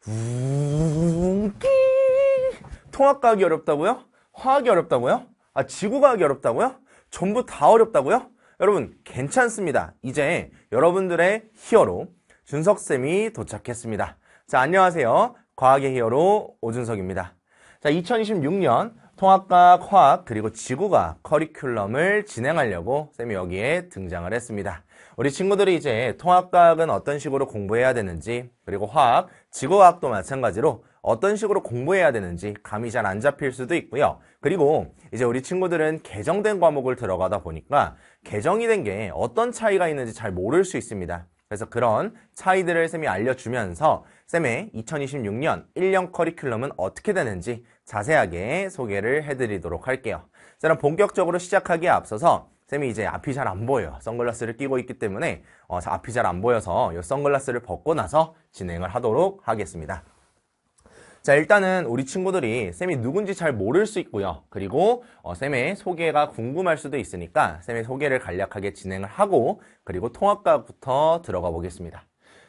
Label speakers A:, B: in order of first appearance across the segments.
A: 끼. 통합과학이 어렵다고요? 화학이 어렵다고요? 지구과학이 어렵다고요? 전부 다 어렵다고요? 여러분 괜찮습니다. 이제 여러분들의 히어로 준석쌤이 도착했습니다. 자, 안녕하세요. 과학의 히어로 오준석입니다. 자, 2026년 통합과학, 화학, 그리고 지구과학 커리큘럼을 진행하려고 쌤이 여기에 등장을 했습니다. 우리 친구들이 이제 통합과학은 어떤 식으로 공부해야 되는지, 그리고 화학, 지구과학도 마찬가지로 어떤 식으로 공부해야 되는지 감이 잘 안 잡힐 수도 있고요. 그리고 이제 우리 친구들은 개정된 과목을 들어가다 보니까 개정이 된 게 어떤 차이가 있는지 잘 모를 수 있습니다. 그래서 그런 차이들을 쌤이 알려주면서 쌤의 2026년 1년 커리큘럼은 어떻게 되는지 자세하게 소개를 해드리도록 할게요. 자, 그럼 본격적으로 시작하기에 앞서서 쌤이 이제 앞이 잘 안 보여요. 선글라스를 끼고 있기 때문에 앞이 잘 안 보여서 이 선글라스를 벗고 나서 진행을 하도록 하겠습니다. 자, 일단은 우리 친구들이 쌤이 누군지 잘 모를 수 있고요. 그리고 쌤의 소개가 궁금할 수도 있으니까 쌤의 소개를 간략하게 진행을 하고 그리고 통합과학부터 들어가 보겠습니다.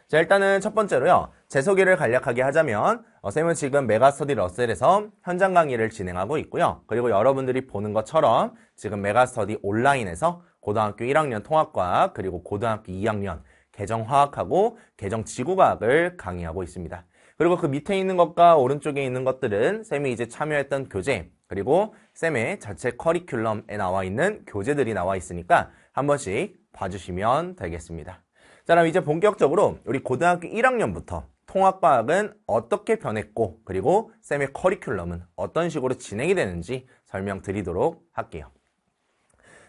A: 자, 일단은 첫 번째로요. 제 소개를 간략하게 하자면 쌤은 지금 메가스터디 러셀에서 현장 강의를 진행하고 있고요. 그리고 여러분들이 보는 것처럼 지금 메가스터디 온라인에서 고등학교 1학년 통합과학 그리고 고등학교 2학년 개정화학하고 개정지구과학을 강의하고 있습니다. 그리고 그 밑에 있는 것과 오른쪽에 있는 것들은 쌤이 이제 참여했던 교재, 그리고 쌤의 자체 커리큘럼에 나와 있는 교재들이 나와 있으니까 한 번씩 봐주시면 되겠습니다. 자, 그럼 이제 본격적으로 우리 고등학교 1학년부터 통합과학은 어떻게 변했고, 그리고 쌤의 커리큘럼은 어떤 식으로 진행이 되는지 설명드리도록 할게요.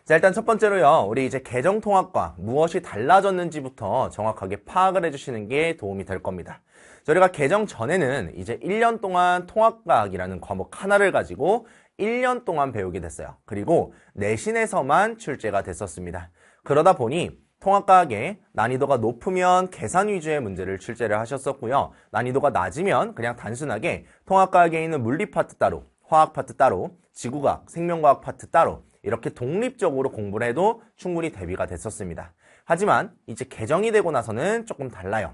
A: 자, 일단 첫 번째로요. 우리 이제 개정통합과학 무엇이 달라졌는지부터 정확하게 파악을 해주시는 게 도움이 될 겁니다. 저희가 개정 전에는 이제 1년 동안 통합과학이라는 과목 하나를 가지고 1년 동안 배우게 됐어요. 그리고 내신에서만 출제가 됐었습니다. 그러다 보니 통합과학의 난이도가 높으면 계산 위주의 문제를 출제를 하셨었고요. 난이도가 낮으면 그냥 단순하게 통합과학에 있는 물리 파트 따로, 화학 파트 따로, 지구과학, 생명과학 파트 따로 이렇게 독립적으로 공부를 해도 충분히 대비가 됐었습니다. 하지만 이제 개정이 되고 나서는 조금 달라요.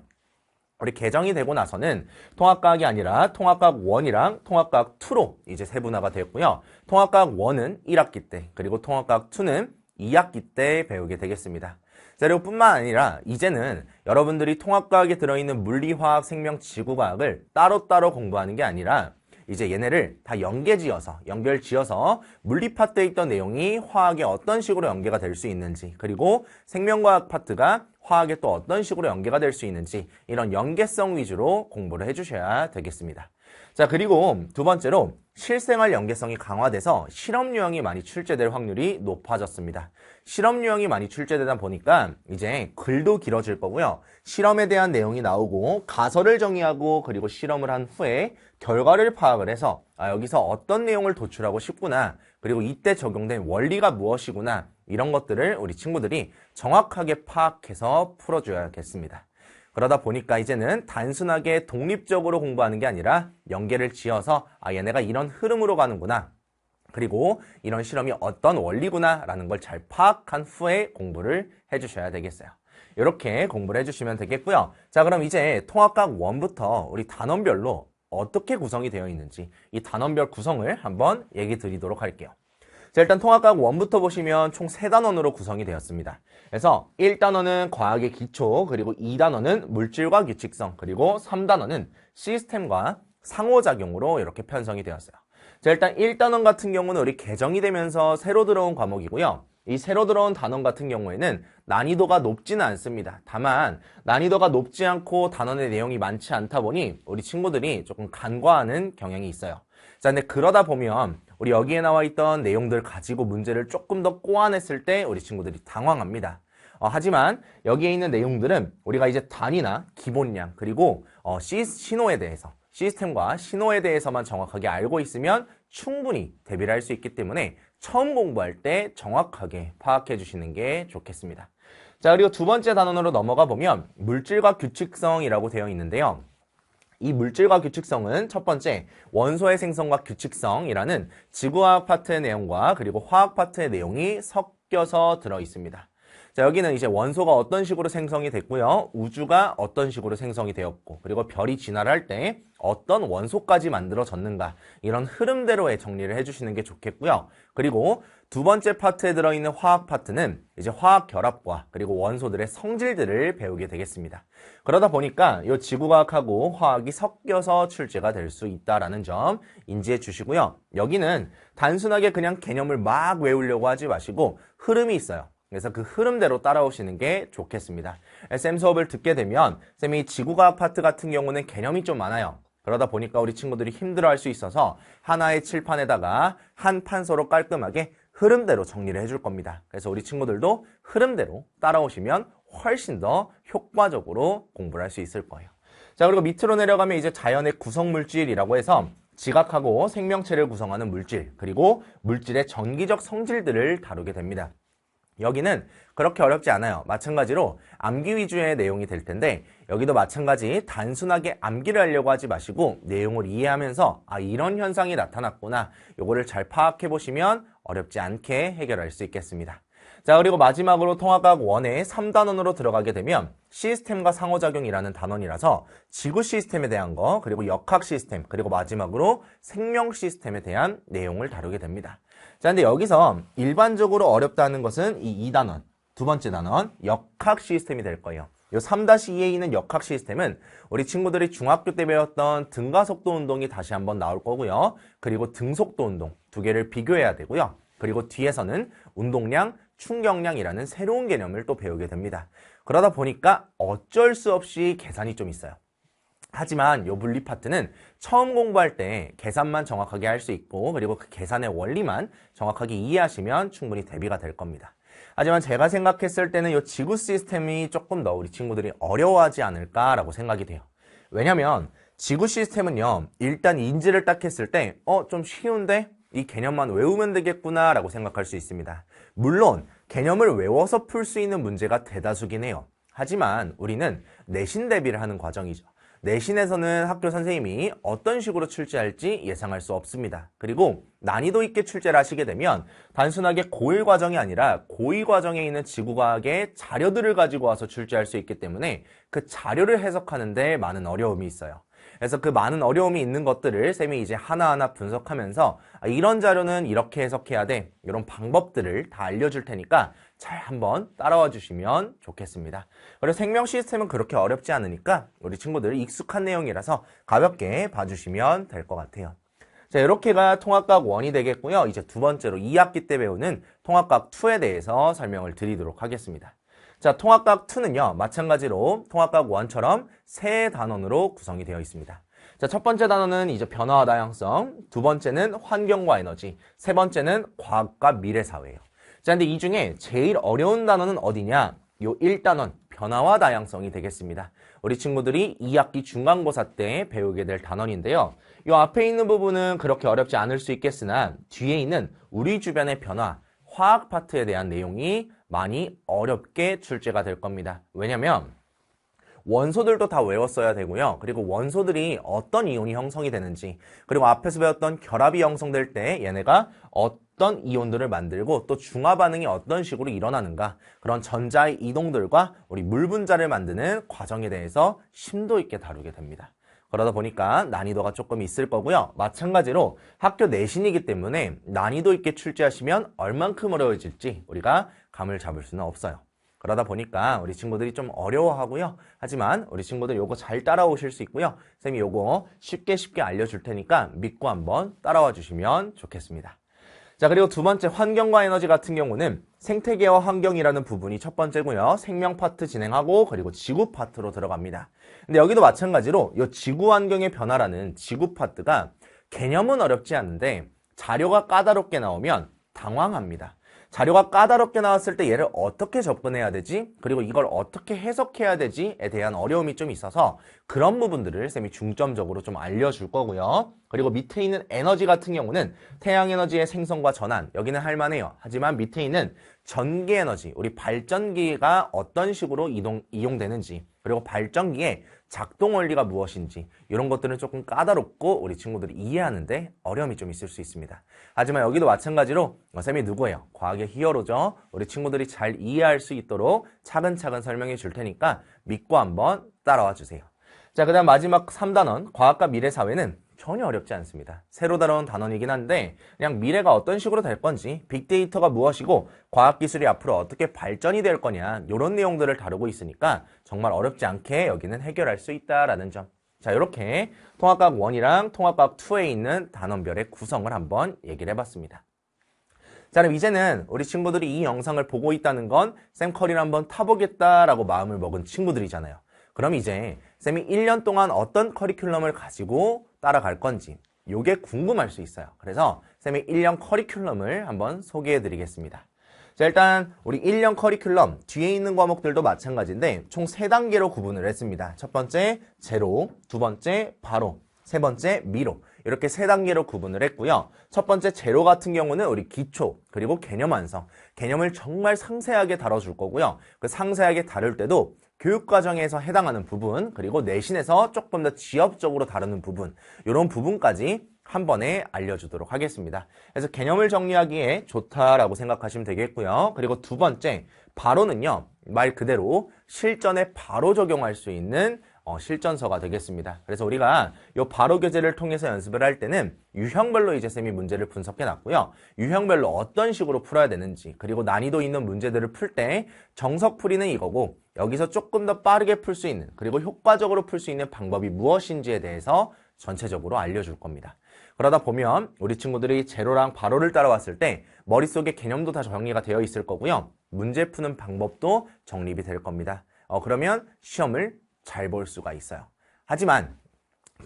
A: 우리 개정이 되고 나서는 통합과학이 아니라 통합과학 1이랑 통합과학 2로 이제 세분화가 되었고요. 통합과학 1은 1학기 때, 그리고 통합과학 2는 2학기 때 배우게 되겠습니다. 자, 그리고 뿐만 아니라 이제는 여러분들이 통합과학에 들어있는 물리, 화학, 생명, 지구과학을 따로따로 공부하는 게 아니라 이제 얘네를 다 연결지어서 물리 파트에 있던 내용이 화학에 어떤 식으로 연계가 될 수 있는지, 그리고 생명과학 파트가 화학에 또 어떤 식으로 연계가 될 수 있는지 이런 연계성 위주로 공부를 해주셔야 되겠습니다. 자, 그리고 두 번째로 실생활 연계성이 강화돼서 실험 유형이 많이 출제될 확률이 높아졌습니다. 실험 유형이 많이 출제되다 보니까 이제 글도 길어질 거고요. 실험에 대한 내용이 나오고 가설을 정의하고 그리고 실험을 한 후에 결과를 파악을 해서 여기서 어떤 내용을 도출하고 싶구나, 그리고 이때 적용된 원리가 무엇이구나, 이런 것들을 우리 친구들이 정확하게 파악해서 풀어줘야겠습니다. 그러다 보니까 이제는 단순하게 독립적으로 공부하는 게 아니라 연계를 지어서 얘네가 이런 흐름으로 가는구나, 그리고 이런 실험이 어떤 원리구나 라는 걸 잘 파악한 후에 공부를 해주셔야 되겠어요. 이렇게 공부를 해주시면 되겠고요. 자, 그럼 이제 통합과학 1부터 우리 단원별로 어떻게 구성이 되어 있는지 이 단원별 구성을 한번 얘기 드리도록 할게요. 자, 일단 통합과학 1부터 보시면 총 3단원으로 구성이 되었습니다. 그래서 1단원은 과학의 기초, 그리고 2단원은 물질과 규칙성, 그리고 3단원은 시스템과 상호작용으로 이렇게 편성이 되었어요. 자, 일단 1단원 같은 경우는 우리 개정이 되면서 새로 들어온 과목이고요. 이 새로 들어온 단원 같은 경우에는 난이도가 높지는 않습니다. 다만 난이도가 높지 않고 단원의 내용이 많지 않다 보니 우리 친구들이 조금 간과하는 경향이 있어요. 자, 근데 그러다 보면 우리 여기에 나와 있던 내용들 가지고 문제를 조금 더 꼬아냈을 때 우리 친구들이 당황합니다. 하지만 여기에 있는 내용들은 우리가 이제 단위나 기본량, 그리고 신호에 대해서, 시스템과 신호에 대해서만 정확하게 알고 있으면 충분히 대비를 할 수 있기 때문에 처음 공부할 때 정확하게 파악해 주시는 게 좋겠습니다. 자, 그리고 두 번째 단원으로 넘어가 보면 물질과 규칙성이라고 되어 있는데요. 이 물질과 규칙성은 첫 번째, 원소의 생성과 규칙성이라는 지구화학 파트의 내용과 그리고 화학 파트의 내용이 섞여서 들어 있습니다. 자, 여기는 이제 원소가 어떤 식으로 생성이 됐고요. 우주가 어떤 식으로 생성이 되었고, 그리고 별이 진화를 할 때 어떤 원소까지 만들어졌는가, 이런 흐름대로의 정리를 해주시는 게 좋겠고요. 그리고 두 번째 파트에 들어있는 화학 파트는 이제 화학 결합과 그리고 원소들의 성질들을 배우게 되겠습니다. 그러다 보니까 이 지구과학하고 화학이 섞여서 출제가 될 수 있다는 점 인지해 주시고요. 여기는 단순하게 그냥 개념을 막 외우려고 하지 마시고 흐름이 있어요. 그래서 그 흐름대로 따라오시는 게 좋겠습니다. 쌤 수업을 듣게 되면 쌤이 지구과학 파트 같은 경우는 개념이 좀 많아요. 그러다 보니까 우리 친구들이 힘들어할 수 있어서 하나의 칠판에다가 한 판서로 깔끔하게 흐름대로 정리를 해줄 겁니다. 그래서 우리 친구들도 흐름대로 따라오시면 훨씬 더 효과적으로 공부를 할 수 있을 거예요. 자, 그리고 밑으로 내려가면 이제 자연의 구성물질이라고 해서 지각하고 생명체를 구성하는 물질, 그리고 물질의 전기적 성질들을 다루게 됩니다. 여기는 그렇게 어렵지 않아요. 마찬가지로 암기 위주의 내용이 될 텐데 여기도 마찬가지 단순하게 암기를 하려고 하지 마시고 내용을 이해하면서 아, 이런 현상이 나타났구나, 요거를 잘 파악해 보시면 어렵지 않게 해결할 수 있겠습니다. 자, 그리고 마지막으로 통합과학 1의 3단원으로 들어가게 되면 시스템과 상호작용이라는 단원이라서 지구 시스템에 대한 거, 그리고 역학 시스템, 그리고 마지막으로 생명 시스템에 대한 내용을 다루게 됩니다. 자, 근데 여기서 일반적으로 어렵다는 것은 이 2단원, 두 번째 단원, 역학 시스템이 될 거예요. 이 3-2에 있는 역학 시스템은 우리 친구들이 중학교 때 배웠던 등가속도 운동이 다시 한번 나올 거고요. 그리고 등속도 운동 두 개를 비교해야 되고요. 그리고 뒤에서는 운동량, 충격량이라는 새로운 개념을 또 배우게 됩니다. 그러다 보니까 어쩔 수 없이 계산이 좀 있어요. 하지만 이 물리 파트는 처음 공부할 때 계산만 정확하게 할 수 있고, 그리고 그 계산의 원리만 정확하게 이해하시면 충분히 대비가 될 겁니다. 하지만 제가 생각했을 때는 이 지구 시스템이 조금 더 우리 친구들이 어려워하지 않을까라고 생각이 돼요. 왜냐면 지구 시스템은요, 일단 인지를 딱 했을 때 좀 쉬운데? 이 개념만 외우면 되겠구나 라고 생각할 수 있습니다. 물론 개념을 외워서 풀 수 있는 문제가 대다수긴 해요. 하지만 우리는 내신 대비를 하는 과정이죠. 내신에서는 학교 선생님이 어떤 식으로 출제할지 예상할 수 없습니다. 그리고 난이도 있게 출제를 하시게 되면 단순하게 고1 과정이 아니라 고2 과정에 있는 지구과학의 자료들을 가지고 와서 출제할 수 있기 때문에 그 자료를 해석하는 데 많은 어려움이 있어요. 그래서 그 많은 어려움이 있는 것들을 쌤이 이제 하나하나 분석하면서 이런 자료는 이렇게 해석해야 돼, 이런 방법들을 다 알려줄 테니까 잘 한번 따라와 주시면 좋겠습니다. 그리고 생명 시스템은 그렇게 어렵지 않으니까 우리 친구들 익숙한 내용이라서 가볍게 봐주시면 될 것 같아요. 자, 이렇게가 통합과학 1이 되겠고요. 이제 두 번째로 2학기 때 배우는 통합과학 2에 대해서 설명을 드리도록 하겠습니다. 자, 통합과학 2는요, 마찬가지로 통합과학 1처럼 세 단원으로 구성이 되어 있습니다. 자, 첫 번째 단원은 이제 변화와 다양성, 두 번째는 환경과 에너지, 세 번째는 과학과 미래사회예요. 자, 근데 이 중에 제일 어려운 단원은 어디냐? 요 1단원, 변화와 다양성이 되겠습니다. 우리 친구들이 2학기 중간고사 때 배우게 될 단원인데요. 요 앞에 있는 부분은 그렇게 어렵지 않을 수 있겠으나 뒤에 있는 우리 주변의 변화, 화학 파트에 대한 내용이 많이 어렵게 출제가 될 겁니다. 왜냐면 원소들도 다 외웠어야 되고요. 그리고 원소들이 어떤 이온이 형성이 되는지, 그리고 앞에서 배웠던 결합이 형성될 때 얘네가 어떤 이온들을 만들고 또 중화 반응이 어떤 식으로 일어나는가, 그런 전자의 이동들과 우리 물 분자를 만드는 과정에 대해서 심도 있게 다루게 됩니다. 그러다 보니까 난이도가 조금 있을 거고요. 마찬가지로 학교 내신이기 때문에 난이도 있게 출제하시면 얼만큼 어려워질지 우리가 감을 잡을 수는 없어요. 그러다 보니까 우리 친구들이 좀 어려워하고요. 하지만 우리 친구들 요거 잘 따라오실 수 있고요. 쌤이 요거 쉽게 알려줄 테니까 믿고 한번 따라와 주시면 좋겠습니다. 자, 그리고 두 번째 환경과 에너지 같은 경우는 생태계와 환경이라는 부분이 첫 번째고요. 생명 파트 진행하고 그리고 지구 파트로 들어갑니다. 근데 여기도 마찬가지로 이 지구 환경의 변화라는 지구 파트가 개념은 어렵지 않은데 자료가 까다롭게 나오면 당황합니다. 자료가 까다롭게 나왔을 때 얘를 어떻게 접근해야 되지? 그리고 이걸 어떻게 해석해야 되지에 대한 어려움이 좀 있어서 그런 부분들을 쌤이 중점적으로 좀 알려줄 거고요. 그리고 밑에 있는 에너지 같은 경우는 태양에너지의 생성과 전환, 여기는 할만해요. 하지만 밑에 있는 전기 에너지, 우리 발전기가 어떤 식으로 이용되는지, 그리고 발전기의 작동 원리가 무엇인지 이런 것들은 조금 까다롭고 우리 친구들이 이해하는데 어려움이 좀 있을 수 있습니다. 하지만 여기도 마찬가지로 쌤이 누구예요? 과학의 히어로죠. 우리 친구들이 잘 이해할 수 있도록 차근차근 설명해 줄 테니까 믿고 한번 따라와 주세요. 자, 그 다음 마지막 3단원 과학과 미래사회는 전혀 어렵지 않습니다. 새로 다뤄온 단원이긴 한데 그냥 미래가 어떤 식으로 될 건지, 빅데이터가 무엇이고 과학기술이 앞으로 어떻게 발전이 될 거냐 이런 내용들을 다루고 있으니까 정말 어렵지 않게 여기는 해결할 수 있다라는 점. 자, 이렇게 통합과학 1이랑 통합과학 2에 있는 단원별의 구성을 한번 얘기를 해봤습니다. 자, 그럼 이제는 우리 친구들이 이 영상을 보고 있다는 건 쌤 커리를 한번 타보겠다라고 마음을 먹은 친구들이잖아요. 그럼 이제 쌤이 1년 동안 어떤 커리큘럼을 가지고 따라갈 건지 요게 궁금할 수 있어요. 그래서 쌤이 1년 커리큘럼을 한번 소개해 드리겠습니다. 자, 일단 우리 1년 커리큘럼 뒤에 있는 과목들도 마찬가지인데 총 3단계로 구분을 했습니다. 첫 번째 제로, 두 번째 바로, 세 번째 미로, 이렇게 3단계로 구분을 했고요. 첫 번째 제로 같은 경우는 우리 기초 그리고 개념 완성, 개념을 정말 상세하게 다뤄줄 거고요. 그 상세하게 다룰 때도 교육과정에서 해당하는 부분, 그리고 내신에서 조금 더 지역적으로 다루는 부분, 이런 부분까지 한 번에 알려주도록 하겠습니다. 그래서 개념을 정리하기에 좋다라고 생각하시면 되겠고요. 그리고 두 번째, 바로는요, 말 그대로 실전에 바로 적용할 수 있는 실전서가 되겠습니다. 그래서 우리가 이 바로 교재를 통해서 연습을 할 때는 유형별로 이제 쌤이 문제를 분석해 놨고요. 유형별로 어떤 식으로 풀어야 되는지, 그리고 난이도 있는 문제들을 풀 때 정석풀이는 이거고 여기서 조금 더 빠르게 풀 수 있는, 그리고 효과적으로 풀 수 있는 방법이 무엇인지에 대해서 전체적으로 알려줄 겁니다. 그러다 보면 우리 친구들이 제로랑 바로를 따라왔을 때 머릿속에 개념도 다 정리가 되어 있을 거고요. 문제 푸는 방법도 정립이 될 겁니다. 그러면 시험을 잘 볼 수가 있어요. 하지만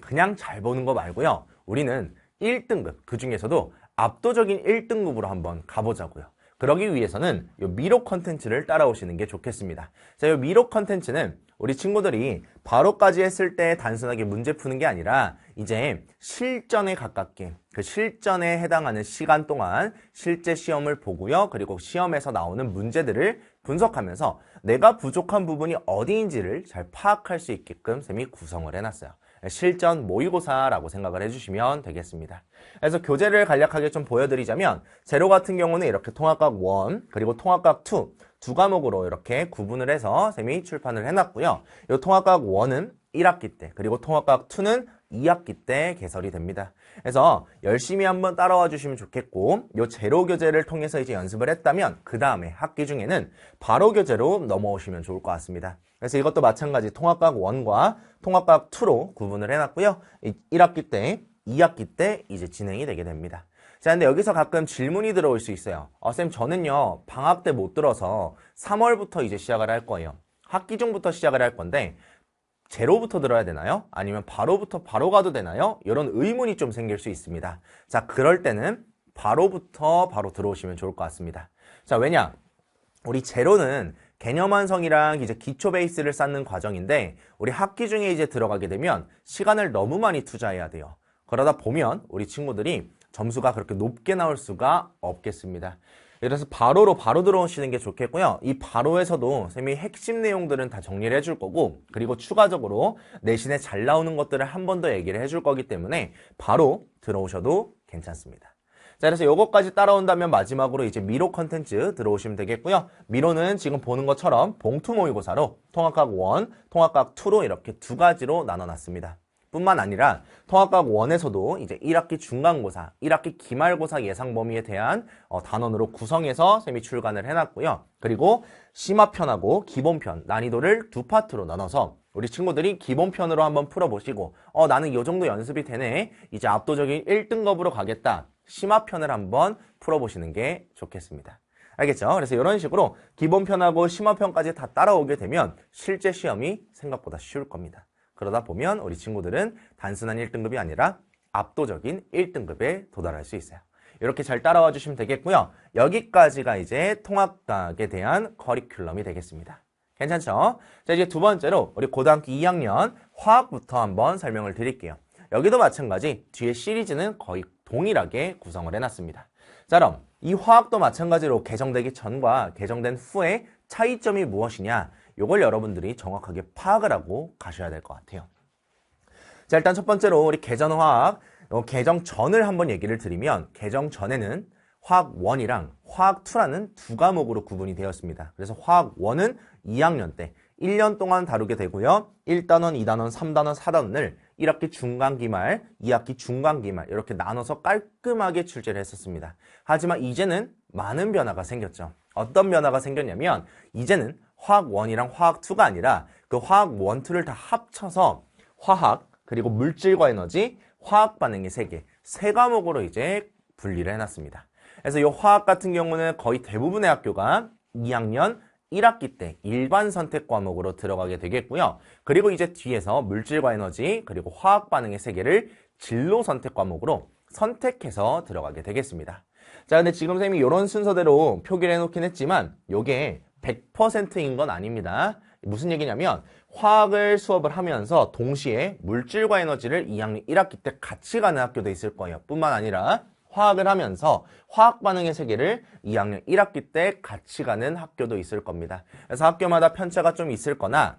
A: 그냥 잘 보는 거 말고요. 우리는 1등급, 그 중에서도 압도적인 1등급으로 한번 가보자고요. 그러기 위해서는 이 미로 컨텐츠를 따라오시는 게 좋겠습니다. 자, 이 미로 컨텐츠는 우리 친구들이 바로까지 했을 때 단순하게 문제 푸는 게 아니라 이제 실전에 가깝게, 그 실전에 해당하는 시간 동안 실제 시험을 보고요. 그리고 시험에서 나오는 문제들을 분석하면서 내가 부족한 부분이 어디인지를 잘 파악할 수 있게끔 쌤이 구성을 해놨어요. 실전 모의고사라고 생각을 해주시면 되겠습니다. 그래서 교재를 간략하게 좀 보여드리자면 제로 같은 경우는 이렇게 통합과학 1 그리고 통합과학 2 두 과목으로 이렇게 구분을 해서 쌤이 출판을 해놨고요. 이 통합과학 1은 1학기 때, 그리고 통합과학 2는 2학기 때 개설이 됩니다. 그래서 열심히 한번 따라와 주시면 좋겠고, 이 제로 교재를 통해서 이제 연습을 했다면 그 다음에 학기 중에는 바로 교재로 넘어오시면 좋을 것 같습니다. 그래서 이것도 마찬가지 통합과학 1과 통합과학 2로 구분을 해놨고요. 1학기 때, 2학기 때 이제 진행이 되게 됩니다. 자, 근데 여기서 가끔 질문이 들어올 수 있어요. 쌤, 저는요, 방학 때 못 들어서 3월부터 이제 시작을 할 거예요. 학기 중부터 시작을 할 건데, 제로부터 들어야 되나요? 아니면 바로부터 바로 가도 되나요? 이런 의문이 좀 생길 수 있습니다. 자, 그럴 때는 바로부터 바로 들어오시면 좋을 것 같습니다. 자, 왜냐? 우리 제로는 개념 완성이랑 이제 기초 베이스를 쌓는 과정인데, 우리 학기 중에 이제 들어가게 되면 시간을 너무 많이 투자해야 돼요. 그러다 보면 우리 친구들이 점수가 그렇게 높게 나올 수가 없겠습니다. 그래서 바로 들어오시는 게 좋겠고요. 이 바로에서도 쌤이 핵심 내용들은 다 정리를 해줄 거고, 그리고 추가적으로 내신에 잘 나오는 것들을 한 번 더 얘기를 해줄 거기 때문에 바로 들어오셔도 괜찮습니다. 자, 그래서 요거까지 따라온다면 마지막으로 이제 미로 컨텐츠 들어오시면 되겠고요. 미로는 지금 보는 것처럼 봉투 모의고사로 통합과학 1, 통합과학 2로 이렇게 두 가지로 나눠놨습니다. 뿐만 아니라 통합과학 1에서도 이제 1학기 중간고사, 1학기 기말고사 예상 범위에 대한 단원으로 구성해서 쌤이 출간을 해놨고요. 그리고 심화편하고 기본편 난이도를 두 파트로 나눠서 우리 친구들이 기본편으로 한번 풀어보시고 나는 이 정도 연습이 되네, 이제 압도적인 1등급으로 가겠다, 심화편을 한번 풀어보시는 게 좋겠습니다. 알겠죠? 그래서 이런 식으로 기본편하고 심화편까지 다 따라오게 되면 실제 시험이 생각보다 쉬울 겁니다. 그러다 보면 우리 친구들은 단순한 1등급이 아니라 압도적인 1등급에 도달할 수 있어요. 이렇게 잘 따라와 주시면 되겠고요. 여기까지가 이제 통합과학에 대한 커리큘럼이 되겠습니다. 괜찮죠? 자, 이제 두 번째로 우리 고등학교 2학년 화학부터 한번 설명을 드릴게요. 여기도 마찬가지 뒤에 시리즈는 거의 동일하게 구성을 해놨습니다. 자, 그럼 이 화학도 마찬가지로 개정되기 전과 개정된 후의 차이점이 무엇이냐? 이걸 여러분들이 정확하게 파악을 하고 가셔야 될 것 같아요. 자, 일단 첫 번째로 우리 개정화학, 개정 전을 한번 얘기를 드리면 개정 전에는 화학 1이랑 화학 2라는 두 과목으로 구분이 되었습니다. 그래서 화학 1은 2학년 때 1년 동안 다루게 되고요. 1단원, 2단원, 3단원, 4단원을 1학기 중간기말, 2학기 중간기말 이렇게 나눠서 깔끔하게 출제를 했었습니다. 하지만 이제는 많은 변화가 생겼죠. 어떤 변화가 생겼냐면 이제는 화학 1이랑 화학 2가 아니라 그 화학 1, 2를 다 합쳐서 화학, 그리고 물질과 에너지, 화학 반응의 세계, 세 과목으로 이제 분리를 해놨습니다. 그래서 이 화학 같은 경우는 거의 대부분의 학교가 2학년 1학기 때 일반 선택 과목으로 들어가게 되겠고요. 그리고 이제 뒤에서 물질과 에너지, 그리고 화학 반응의 세계를 진로 선택 과목으로 선택해서 들어가게 되겠습니다. 자, 근데 지금 쌤이 이런 순서대로 표기를 해놓긴 했지만 이게 100%인 건 아닙니다. 무슨 얘기냐면 화학을 수업을 하면서 동시에 물질과 에너지를 2학년 1학기 때 같이 가는 학교도 있을 거예요. 뿐만 아니라 화학을 하면서 화학 반응의 세계를 2학년 1학기 때 같이 가는 학교도 있을 겁니다. 그래서 학교마다 편차가 좀 있을 거나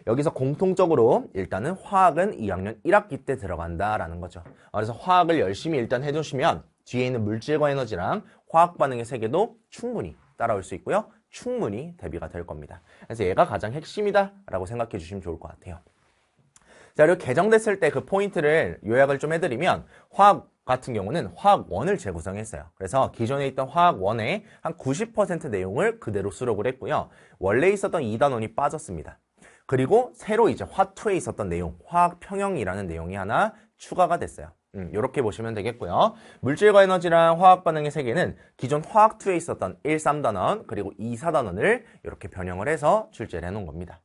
A: 여기서 공통적으로 일단은 화학은 2학년 1학기 때 들어간다라는 거죠. 그래서 화학을 열심히 일단 해두시면 뒤에 있는 물질과 에너지랑 화학 반응의 세계도 충분히 따라올 수 있고요. 충분히 대비가 될 겁니다. 그래서 얘가 가장 핵심이다 라고 생각해 주시면 좋을 것 같아요. 자, 그리고 개정됐을 때 그 포인트를 요약을 좀 해드리면 화학 같은 경우는 화학 1을 재구성했어요. 그래서 기존에 있던 화학 1의 한 90% 내용을 그대로 수록을 했고요. 원래 있었던 2단원이 빠졌습니다. 그리고 새로 이제 화 2에 있었던 내용, 화학 평형이라는 내용이 하나 추가가 됐어요. 이렇게 보시면 되겠고요. 물질과 에너지랑 화학 반응의 세계는 기존 화학 2에 있었던 1, 3단원 그리고 2, 4단원을 이렇게 변형을 해서 출제를 해놓은 겁니다.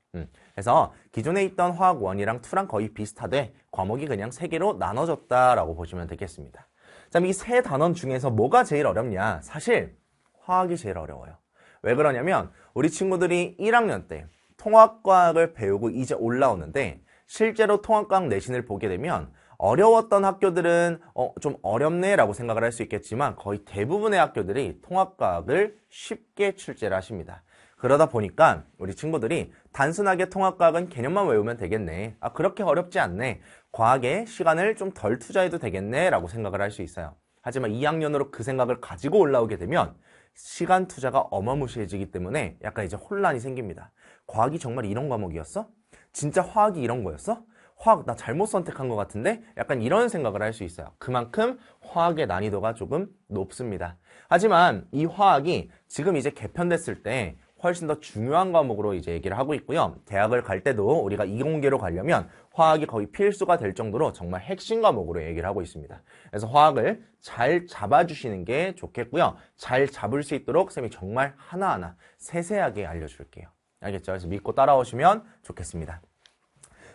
A: 그래서 기존에 있던 화학 1이랑 2랑 거의 비슷하되 과목이 그냥 3개로 나눠졌다라고 보시면 되겠습니다. 자, 이 세 단원 중에서 뭐가 제일 어렵냐? 사실 화학이 제일 어려워요. 왜 그러냐면 우리 친구들이 1학년 때 통합과학을 배우고 이제 올라오는데 실제로 통합과학 내신을 보게 되면 어려웠던 학교들은 좀 어렵네 라고 생각을 할 수 있겠지만 거의 대부분의 학교들이 통합과학을 쉽게 출제를 하십니다. 그러다 보니까 우리 친구들이 단순하게 통합과학은 개념만 외우면 되겠네. 그렇게 어렵지 않네. 과학에 시간을 좀 덜 투자해도 되겠네 라고 생각을 할 수 있어요. 하지만 2학년으로 그 생각을 가지고 올라오게 되면 시간 투자가 어마무시해지기 때문에 약간 이제 혼란이 생깁니다. 과학이 정말 이런 과목이었어? 진짜 화학이 이런 거였어? 화학 나 잘못 선택한 것 같은데? 약간 이런 생각을 할 수 있어요. 그만큼 화학의 난이도가 조금 높습니다. 하지만 이 화학이 지금 이제 개편됐을 때 훨씬 더 중요한 과목으로 이제 얘기를 하고 있고요. 대학을 갈 때도 우리가 이공계로 가려면 화학이 거의 필수가 될 정도로 정말 핵심 과목으로 얘기를 하고 있습니다. 그래서 화학을 잘 잡아주시는 게 좋겠고요. 잘 잡을 수 있도록 쌤이 정말 하나하나 세세하게 알려줄게요. 알겠죠? 그래서 믿고 따라오시면 좋겠습니다.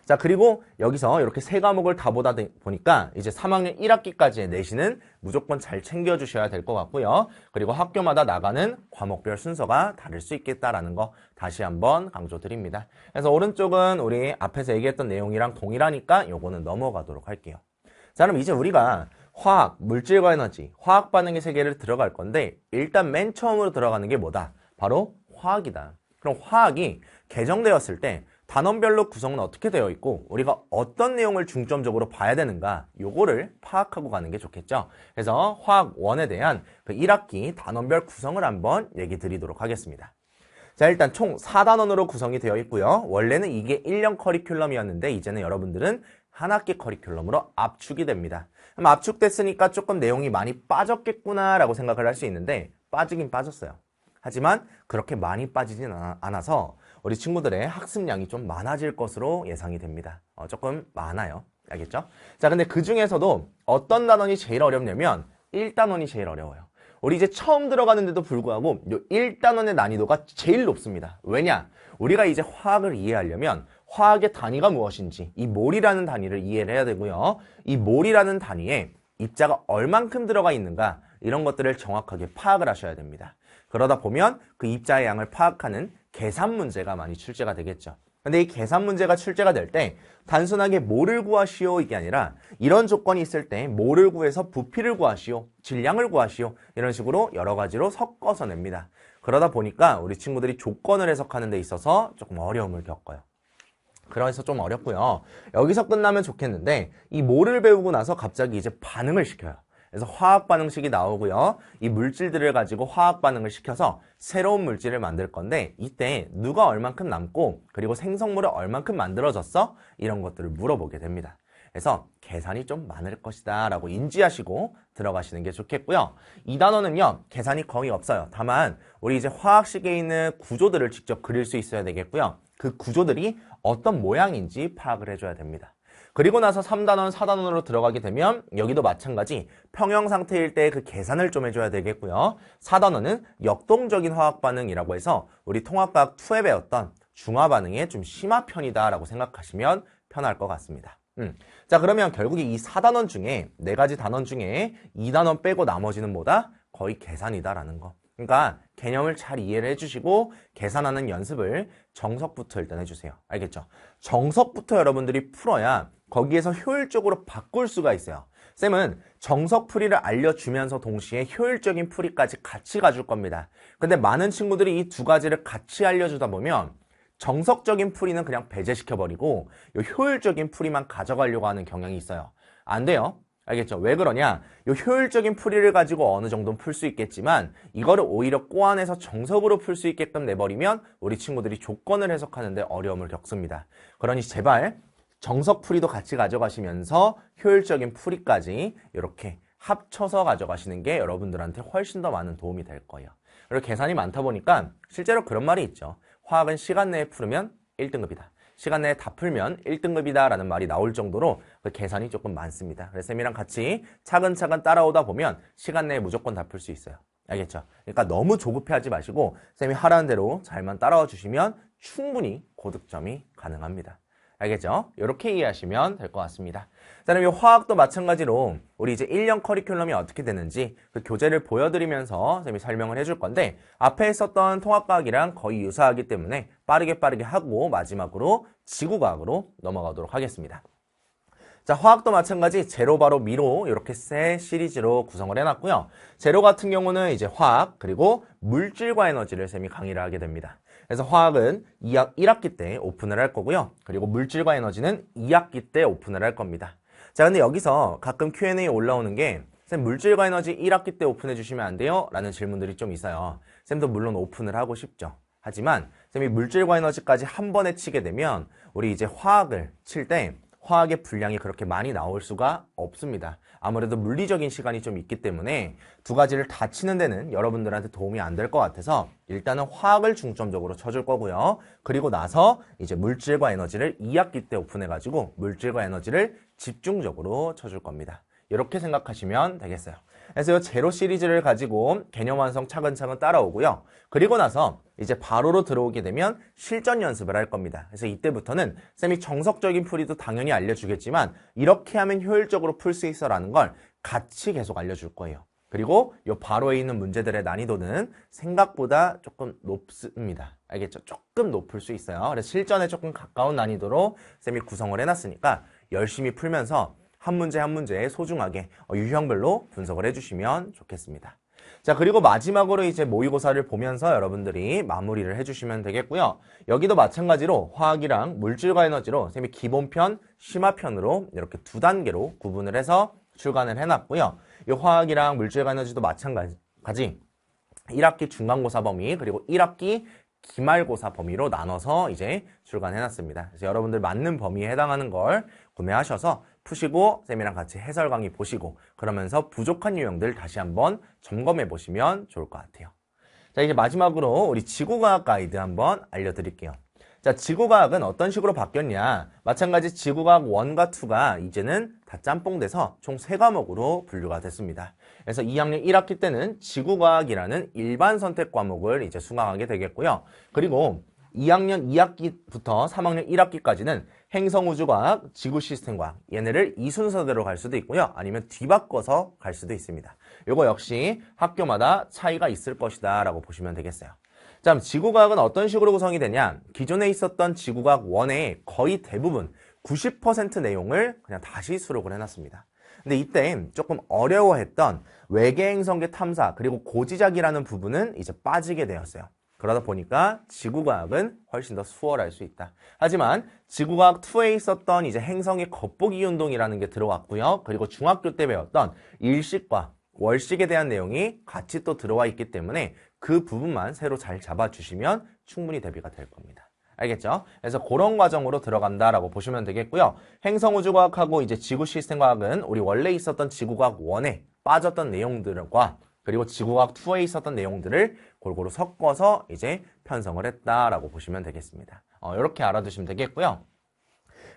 A: 자, 그리고 여기서 이렇게 세 과목을 다 보다 보니까 이제 3학년 1학기까지의 내신은 무조건 잘 챙겨주셔야 될 것 같고요. 그리고 학교마다 나가는 과목별 순서가 다를 수 있겠다라는 거 다시 한번 강조드립니다. 그래서 오른쪽은 우리 앞에서 얘기했던 내용이랑 동일하니까 요거는 넘어가도록 할게요. 자, 그럼 이제 우리가 화학, 물질과 에너지, 화학 반응의 세계를 들어갈 건데 일단 맨 처음으로 들어가는 게 뭐다? 바로 화학이다. 그럼 화학이 개정되었을 때 단원별로 구성은 어떻게 되어 있고 우리가 어떤 내용을 중점적으로 봐야 되는가 요거를 파악하고 가는 게 좋겠죠. 그래서 화학 1에 대한 그 1학기 단원별 구성을 한번 얘기 드리도록 하겠습니다. 자, 일단 총 4단원으로 구성이 되어 있고요. 원래는 이게 1년 커리큘럼이었는데 이제는 여러분들은 한 학기 커리큘럼으로 압축이 됩니다. 그럼 압축됐으니까 조금 내용이 많이 빠졌겠구나 라고 생각을 할 수 있는데 빠지긴 빠졌어요. 하지만 그렇게 많이 빠지진 않아서 우리 친구들의 학습량이 좀 많아질 것으로 예상이 됩니다. 조금 많아요. 알겠죠? 자, 근데 그 중에서도 어떤 단원이 제일 어렵냐면 1단원이 제일 어려워요. 우리 이제 처음 들어가는데도 불구하고 이 1단원의 난이도가 제일 높습니다. 왜냐? 우리가 이제 화학을 이해하려면 화학의 단위가 무엇인지 이 몰이라는 단위를 이해를 해야 되고요. 이 몰이라는 단위에 입자가 얼만큼 들어가 있는가 이런 것들을 정확하게 파악을 하셔야 됩니다. 그러다 보면 그 입자의 양을 파악하는 계산 문제가 많이 출제가 되겠죠. 근데 이 계산 문제가 출제가 될 때 단순하게 뭐를 구하시오 이게 아니라 이런 조건이 있을 때 뭐를 구해서 부피를 구하시오, 질량을 구하시오 이런 식으로 여러 가지로 섞어서 냅니다. 그러다 보니까 우리 친구들이 조건을 해석하는 데 있어서 조금 어려움을 겪어요. 그래서 좀 어렵고요. 여기서 끝나면 좋겠는데 이 뭐를 배우고 나서 갑자기 이제 반응을 시켜요. 그래서 화학 반응식이 나오고요. 이 물질들을 가지고 화학 반응을 시켜서 새로운 물질을 만들 건데 이때 누가 얼만큼 남고 그리고 생성물을 얼만큼 만들어졌어? 이런 것들을 물어보게 됩니다. 그래서 계산이 좀 많을 것이다 라고 인지하시고 들어가시는 게 좋겠고요. 이 단어는요, 계산이 거의 없어요. 다만 우리 이제 화학식에 있는 구조들을 직접 그릴 수 있어야 되겠고요. 그 구조들이 어떤 모양인지 파악을 해줘야 됩니다. 그리고 나서 3단원, 4단원으로 들어가게 되면 여기도 마찬가지 평형 상태일 때 그 계산을 좀 해줘야 되겠고요. 4단원은 역동적인 화학 반응이라고 해서 우리 통합과학 2에 배웠던 중화 반응의 좀 심화편이다 라고 생각하시면 편할 것 같습니다. 자, 그러면 결국에 이 4단원 중에 4가지 단원 중에 2단원 빼고 나머지는 뭐다? 거의 계산이다라는 거. 그러니까 개념을 잘 이해를 해주시고 계산하는 연습을 정석부터 일단 해주세요. 알겠죠? 정석부터 여러분들이 풀어야 거기에서 효율적으로 바꿀 수가 있어요. 쌤은 정석 풀이를 알려주면서 동시에 효율적인 풀이까지 같이 가줄 겁니다. 근데 많은 친구들이 이 2가지를 같이 알려주다 보면 정석적인 풀이는 그냥 배제시켜버리고 이 효율적인 풀이만 가져가려고 하는 경향이 있어요. 안 돼요. 알겠죠? 왜 그러냐? 이 효율적인 풀이를 가지고 어느 정도는 풀 수 있겠지만 이거를 오히려 꼬아내서 정석으로 풀 수 있게끔 내버리면 우리 친구들이 조건을 해석하는 데 어려움을 겪습니다. 그러니 제발 정석 풀이도 같이 가져가시면서 효율적인 풀이까지 이렇게 합쳐서 가져가시는 게 여러분들한테 훨씬 더 많은 도움이 될 거예요. 그리고 계산이 많다 보니까 실제로 그런 말이 있죠. 화학은 시간 내에 풀으면 1등급이다. 시간 내에 다 풀면 1등급이다 라는 말이 나올 정도로 그 계산이 조금 많습니다. 그래서 쌤이랑 같이 차근차근 따라오다 보면 시간 내에 무조건 다 풀 수 있어요. 알겠죠? 그러니까 너무 조급해하지 마시고 쌤이 하라는 대로 잘만 따라와 주시면 충분히 고득점이 가능합니다. 알겠죠? 이렇게 이해하시면 될 것 같습니다. 자, 그럼 이 화학도 마찬가지로 우리 이제 1년 커리큘럼이 어떻게 되는지 그 교재를 보여드리면서 쌤이 설명을 해줄 건데 앞에 있었던 통합과학이랑 거의 유사하기 때문에 빠르게 하고 마지막으로 지구과학으로 넘어가도록 하겠습니다. 자, 화학도 마찬가지 제로, 바로, 미로 이렇게 세 시리즈로 구성을 해놨고요. 제로 같은 경우는 이제 화학 그리고 물질과 에너지를 쌤이 강의를 하게 됩니다. 그래서 화학은 1학기 때 오픈을 할 거고요. 그리고 물질과 에너지는 2학기 때 오픈을 할 겁니다. 자, 근데 여기서 가끔 Q&A 올라오는 게 쌤, 물질과 에너지 1학기 때 오픈해 주시면 안 돼요? 라는 질문들이 좀 있어요. 쌤도 물론 오픈을 하고 싶죠. 하지만 쌤이 물질과 에너지까지 한 번에 치게 되면 우리 이제 화학을 칠 때 화학의 분량이 그렇게 많이 나올 수가 없습니다. 아무래도 물리적인 시간이 좀 있기 때문에 2가지를 다 치는 데는 여러분들한테 도움이 안 될 것 같아서 일단은 화학을 중점적으로 쳐줄 거고요. 그리고 나서 이제 물질과 에너지를 2학기 때 오픈해가지고 물질과 에너지를 집중적으로 쳐줄 겁니다. 이렇게 생각하시면 되겠어요. 그래서 이 제로 시리즈를 가지고 개념 완성 차근차근 따라오고요. 그리고 나서 이제 바로로 들어오게 되면 실전 연습을 할 겁니다. 그래서 이때부터는 쌤이 정석적인 풀이도 당연히 알려주겠지만 이렇게 하면 효율적으로 풀 수 있어 라는 걸 같이 계속 알려줄 거예요. 그리고 이 바로에 있는 문제들의 난이도는 생각보다 조금 높습니다. 알겠죠? 조금 높을 수 있어요. 그래서 실전에 조금 가까운 난이도로 쌤이 구성을 해놨으니까 열심히 풀면서 한 문제 한 문제 소중하게 유형별로 분석을 해주시면 좋겠습니다. 자, 그리고 마지막으로 이제 모의고사를 보면서 여러분들이 마무리를 해주시면 되겠고요. 여기도 마찬가지로 화학이랑 물질과 에너지로 쌤이 기본편, 심화편으로 이렇게 2단계로 구분을 해서 출간을 해놨고요. 이 화학이랑 물질과 에너지도 마찬가지 1학기 중간고사 범위 그리고 1학기 기말고사 범위로 나눠서 이제 출간해놨습니다. 그래서 여러분들 맞는 범위에 해당하는 걸 구매하셔서 푸시고 쌤이랑 같이 해설 강의 보시고 그러면서 부족한 유형들 다시 한번 점검해 보시면 좋을 것 같아요. 자, 이제 마지막으로 우리 지구과학 가이드 한번 알려드릴게요. 자, 지구과학은 어떤 식으로 바뀌었냐? 마찬가지 지구과학 1과 2가 이제는 다 짬뽕 돼서 총 3과목으로 분류가 됐습니다. 그래서 2학년 1학기 때는 지구과학이라는 일반 선택 과목을 이제 수강하게 되겠고요. 그리고 2학년 2학기부터 3학년 1학기까지는 행성우주과학, 지구시스템과학 얘네를 이 순서대로 갈 수도 있고요. 아니면 뒤바꿔서 갈 수도 있습니다. 이거 역시 학교마다 차이가 있을 것이다 라고 보시면 되겠어요. 자, 지구과학은 어떤 식으로 구성이 되냐? 기존에 있었던 지구과학 1의 거의 대부분 90% 내용을 그냥 다시 수록을 해놨습니다. 근데 이때 조금 어려워했던 외계 행성계 탐사 그리고 고지작이라는 부분은 이제 빠지게 되었어요. 그러다 보니까 지구과학은 훨씬 더 수월할 수 있다. 하지만 지구과학 2에 있었던 이제 행성의 겉보기 운동이라는 게 들어왔고요. 그리고 중학교 때 배웠던 일식과 월식에 대한 내용이 같이 또 들어와 있기 때문에 그 부분만 새로 잘 잡아주시면 충분히 대비가 될 겁니다. 알겠죠? 그래서 그런 과정으로 들어간다라고 보시면 되겠고요. 행성우주과학하고 이제 지구 시스템과학은 우리 원래 있었던 지구과학 1에 빠졌던 내용들과 그리고 지구과학 2에 있었던 내용들을 골고루 섞어서 이제 편성을 했다라고 보시면 되겠습니다. 이렇게 알아두시면 되겠고요.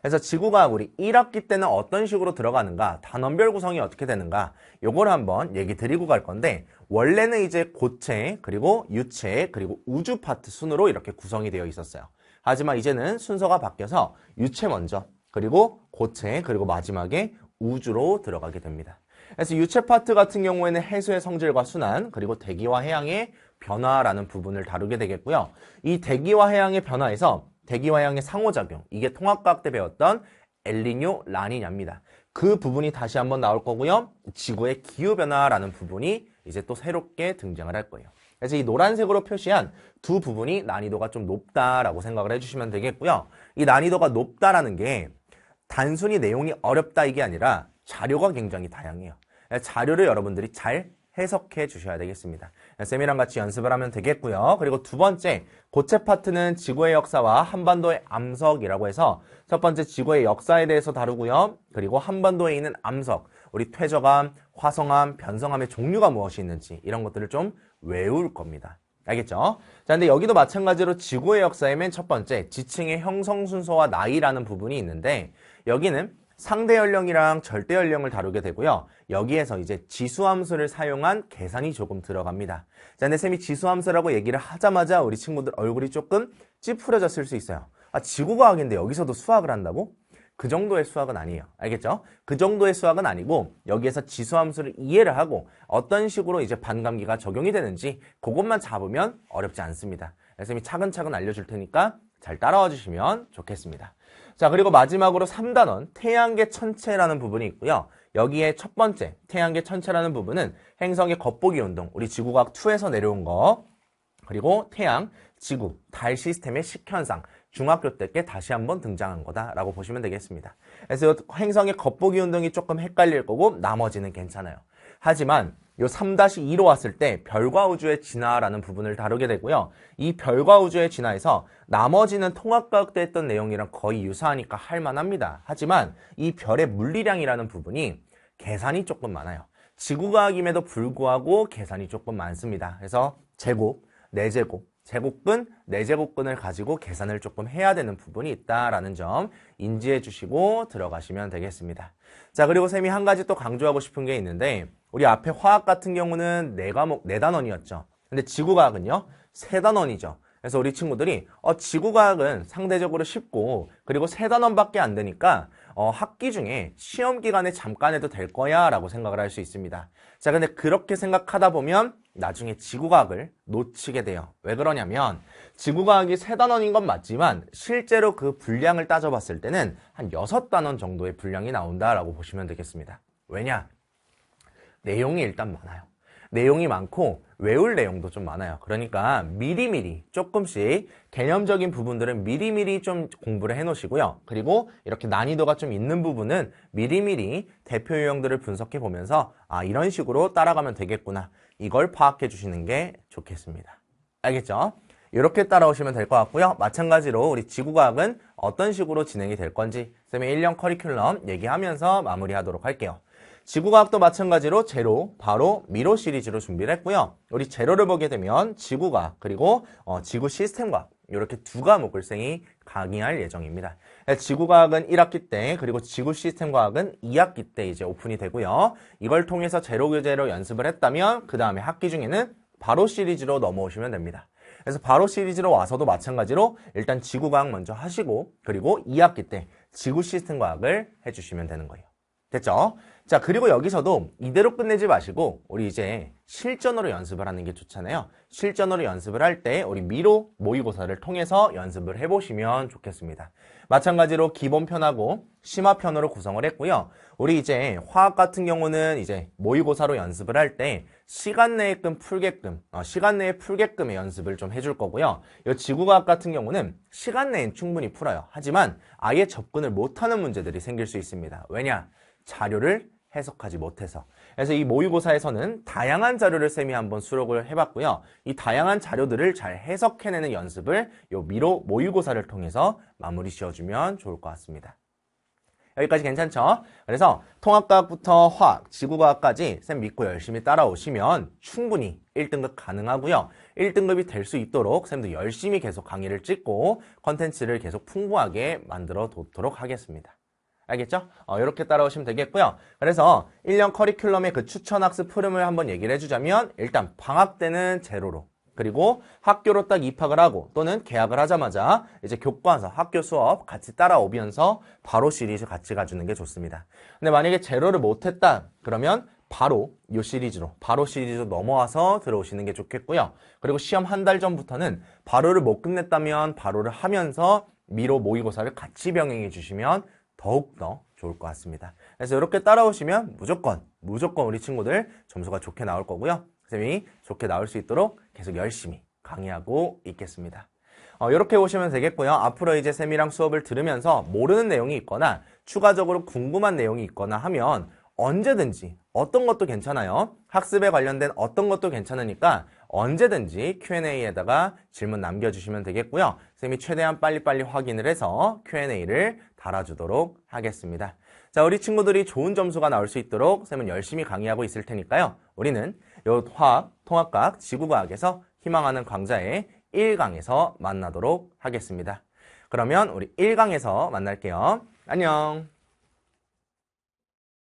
A: 그래서 지구과학 우리 1학기 때는 어떤 식으로 들어가는가, 단원별 구성이 어떻게 되는가, 요걸 한번 얘기 드리고 갈 건데, 원래는 이제 고체, 그리고 유체, 그리고 우주 파트 순으로 이렇게 구성이 되어 있었어요. 하지만 이제는 순서가 바뀌어서 유체 먼저, 그리고 고체, 그리고 마지막에 우주로 들어가게 됩니다. 그래서 유체 파트 같은 경우에는 해수의 성질과 순환, 그리고 대기와 해양의 변화라는 부분을 다루게 되겠고요. 이 대기와 해양의 변화에서 대기와 해양의 상호작용, 이게 통합과학 때 배웠던 엘니뇨, 라니냐입니다. 그 부분이 다시 한번 나올 거고요. 지구의 기후변화라는 부분이 이제 또 새롭게 등장을 할 거예요. 그래서 이 노란색으로 표시한 두 부분이 난이도가 좀 높다라고 생각을 해주시면 되겠고요. 이 난이도가 높다라는 게 단순히 내용이 어렵다 이게 아니라 자료가 굉장히 다양해요. 자료를 여러분들이 잘 해석해 주셔야 되겠습니다. 쌤이랑 같이 연습을 하면 되겠고요. 그리고 두 번째, 고체 파트는 지구의 역사와 한반도의 암석이라고 해서 첫 번째 지구의 역사에 대해서 다루고요. 그리고 한반도에 있는 암석, 우리 퇴적암, 화성암, 변성암의 종류가 무엇이 있는지 이런 것들을 좀 외울 겁니다. 알겠죠? 자, 근데 여기도 마찬가지로 지구의 역사의 맨 첫 번째, 지층의 형성 순서와 나이라는 부분이 있는데 여기는 상대 연령이랑 절대 연령을 다루게 되고요. 여기에서 이제 지수함수를 사용한 계산이 조금 들어갑니다. 자, 근데 쌤이 지수함수라고 얘기를 하자마자 우리 친구들 얼굴이 조금 찌푸려졌을 수 있어요. 아, 지구과학인데 여기서도 수학을 한다고? 그 정도의 수학은 아니에요. 알겠죠? 그 정도의 수학은 아니고 여기에서 지수함수를 이해를 하고 어떤 식으로 이제 반감기가 적용이 되는지 그것만 잡으면 어렵지 않습니다. 쌤이 차근차근 알려줄 테니까 잘 따라와 주시면 좋겠습니다. 자, 그리고 마지막으로 3단원 태양계 천체라는 부분이 있고요. 여기에 첫 번째 태양계 천체라는 부분은 행성의 겉보기 운동, 우리 지구과학 2에서 내려온 거, 그리고 태양, 지구, 달 시스템의 식현상, 중학교 때 께 다시 한번 등장한 거다라고 보시면 되겠습니다. 그래서 행성의 겉보기 운동이 조금 헷갈릴 거고 나머지는 괜찮아요. 하지만 요 3-2로 왔을 때 별과 우주의 진화라는 부분을 다루게 되고요. 이 별과 우주의 진화에서 나머지는 통합과학 때 했던 내용이랑 거의 유사하니까 할만합니다. 하지만 이 별의 물리량이라는 부분이 계산이 조금 많아요. 지구과학임에도 불구하고 계산이 조금 많습니다. 그래서 제곱, 4제곱, 제곱근, 4제곱근을 가지고 계산을 조금 해야 되는 부분이 있다라는 점 인지해 주시고 들어가시면 되겠습니다. 자, 그리고 쌤이 한 가지 또 강조하고 싶은 게 있는데 우리 앞에 화학 같은 경우는 4과목, 4단원이었죠. 근데 지구과학은요, 3단원이죠. 그래서 우리 친구들이 지구과학은 상대적으로 쉽고 그리고 3단원밖에 안 되니까 학기 중에 시험 기간에 잠깐 해도 될 거야 라고 생각을 할 수 있습니다. 자, 근데 그렇게 생각하다 보면 나중에 지구과학을 놓치게 돼요. 왜 그러냐면 지구과학이 3단원인 건 맞지만 실제로 그 분량을 따져봤을 때는 한 6단원 정도의 분량이 나온다라고 보시면 되겠습니다. 왜냐? 내용이 일단 많아요. 내용이 많고 외울 내용도 좀 많아요. 그러니까 미리미리 조금씩 개념적인 부분들은 미리미리 좀 공부를 해놓으시고요. 그리고 이렇게 난이도가 좀 있는 부분은 미리미리 대표 유형들을 분석해 보면서 이런 식으로 따라가면 되겠구나. 이걸 파악해 주시는 게 좋겠습니다. 알겠죠? 이렇게 따라오시면 될 것 같고요. 마찬가지로 우리 지구과학은 어떤 식으로 진행이 될 건지 쌤의 1년 커리큘럼 얘기하면서 마무리하도록 할게요. 지구과학도 마찬가지로 제로, 바로, 미로 시리즈로 준비를 했고요. 우리 제로를 보게 되면 지구과학, 그리고 지구 시스템과학 이렇게 두 과목을 쌤이 강의할 예정입니다. 지구과학은 1학기 때, 그리고 지구 시스템과학은 2학기 때 이제 오픈이 되고요. 이걸 통해서 제로 교재로 연습을 했다면 그 다음에 학기 중에는 바로 시리즈로 넘어오시면 됩니다. 그래서 바로 시리즈로 와서도 마찬가지로 일단 지구과학 먼저 하시고 그리고 2학기 때 지구 시스템과학을 해주시면 되는 거예요. 됐죠? 자, 그리고 여기서도 이대로 끝내지 마시고 우리 이제 실전으로 연습을 하는 게 좋잖아요. 실전으로 연습을 할 때 우리 미로 모의고사를 통해서 연습을 해보시면 좋겠습니다. 마찬가지로 기본편하고 심화편으로 구성을 했고요. 우리 이제 화학 같은 경우는 이제 모의고사로 연습을 할 때 시간 내에 시간 내에 풀게끔의 연습을 좀 해줄 거고요. 이 지구과학 같은 경우는 시간 내엔 충분히 풀어요. 하지만 아예 접근을 못하는 문제들이 생길 수 있습니다. 왜냐? 자료를 해석하지 못해서. 그래서 이 모의고사에서는 다양한 자료를 쌤이 한번 수록을 해봤고요. 이 다양한 자료들을 잘 해석해내는 연습을 요 미로 모의고사를 통해서 마무리 지어주면 좋을 것 같습니다. 여기까지 괜찮죠? 그래서 통합과학부터 화학, 지구과학까지 쌤 믿고 열심히 따라오시면 충분히 1등급 가능하고요. 1등급이 될 수 있도록 쌤도 열심히 계속 강의를 찍고 컨텐츠를 계속 풍부하게 만들어 뒀도록 하겠습니다. 알겠죠? 이렇게 따라오시면 되겠고요. 그래서 1년 커리큘럼의 그 추천학습 흐름을 한번 얘기를 해주자면 일단 방학 때는 제로로, 그리고 학교로 딱 입학을 하고 또는 개학을 하자마자 이제 교과서, 학교 수업 같이 따라오면서 바로 시리즈 같이 가주는 게 좋습니다. 근데 만약에 제로를 못했다 그러면 바로 이 시리즈로, 바로 시리즈로 넘어와서 들어오시는 게 좋겠고요. 그리고 시험 한 달 전부터는 바로를 못 끝냈다면 바로를 하면서 미로 모의고사를 같이 병행해 주시면 더욱더 좋을 것 같습니다. 그래서 이렇게 따라오시면 무조건 우리 친구들 점수가 좋게 나올 거고요. 쌤이 좋게 나올 수 있도록 계속 열심히 강의하고 있겠습니다. 이렇게 보시면 되겠고요. 앞으로 이제 쌤이랑 수업을 들으면서 모르는 내용이 있거나 추가적으로 궁금한 내용이 있거나 하면 언제든지 어떤 것도 괜찮아요. 학습에 관련된 어떤 것도 괜찮으니까 언제든지 Q&A에다가 질문 남겨주시면 되겠고요. 쌤이 최대한 빨리빨리 확인을 해서 Q&A를 달아주도록 하겠습니다. 자, 우리 친구들이 좋은 점수가 나올 수 있도록 쌤은 열심히 강의하고 있을 테니까요. 우리는 요 화학, 통합과학, 지구과학에서 희망하는 강좌의 1강에서 만나도록 하겠습니다. 그러면 우리 1강에서 만날게요. 안녕.